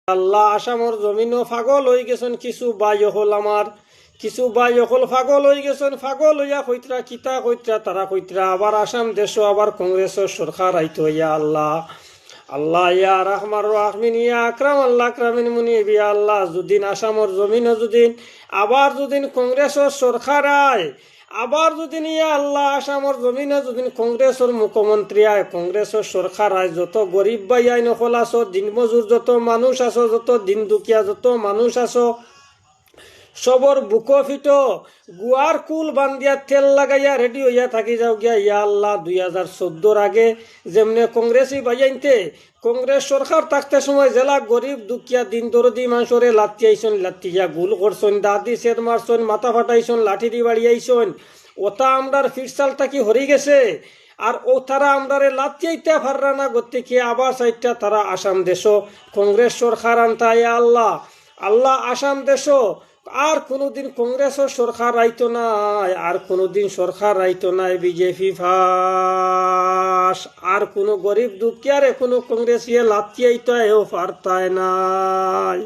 আল্লাহ আসামর জমিনও পাগল হয়ে গেছেন কিছু বাই হল আমার কিছু বাই হল পাগল হয়ে গেছেন পাগল হইয়া কইতরা কিতা কইতরা তারা কইতরা আবার আসাম দেশও আবার কংগ্রেসের সরকার আইতো ইয়া আল্লাহ আল্লাহ ইয়া রহমান রাহমিন ইয়া আকরাম আল্লাহ আকরামিন মুনিব ইয়া আল্লাহ যদিন আসামর জমিনও যদিন আবার যদিন কংগ্রেসের সরকার আয় আবার যদি ইয়া আল্লাহ আসামর জমিনে যদি কংগ্রেসের মুখ্যমন্ত্রী আয় কংগ্রেসের সরকার আয় যত গরিব বাই আই নকল আছো দিন মজুর যত মানুষ আছো যত দিন দুখিয়া যত মানুষ আছো সবর বুকো ফিটো গুয়ার কুল বান্ধিয়া তেল লাগাইয়া রেডি হইয়া থাকি যাও গিয়া ইয়া আল্লাহ 2014 আগে যেমনে কংগ্রেসই বাইয়াইতে কংগ্রেস সরকার থাকতে সময় জেলা গরিব দুখিয়া দিন দরদি মানুষরে লাত্তি আইসন লাত্তিয়া গুল করছন দাদি সেদ মারছন মাথা ফাটাইছন লাঠি দি বাড়িয়াইছন ওটা আমরার ফিরসাল থাকি হরি গেছে আর ও তারা আমরারে লাত্তিয়াইতে পাররা না গতিকে আবার সাইডটা তারা আসাম দেশও কংগ্রেস সরকার আনতা ইয়া আল্লাহ আল্লাহ আসাম দেশও আর কোনোদিন কংগ্রেসের সরকার আইতো নাই আর কোনোদিন সরকার আইতো নাই বিজেপি ফাঁস আর কোনো গরিব দুঃখিয়ারে কোনো কংগ্রেসিয়া লাত্তি আইতো এও পারতায় নাই।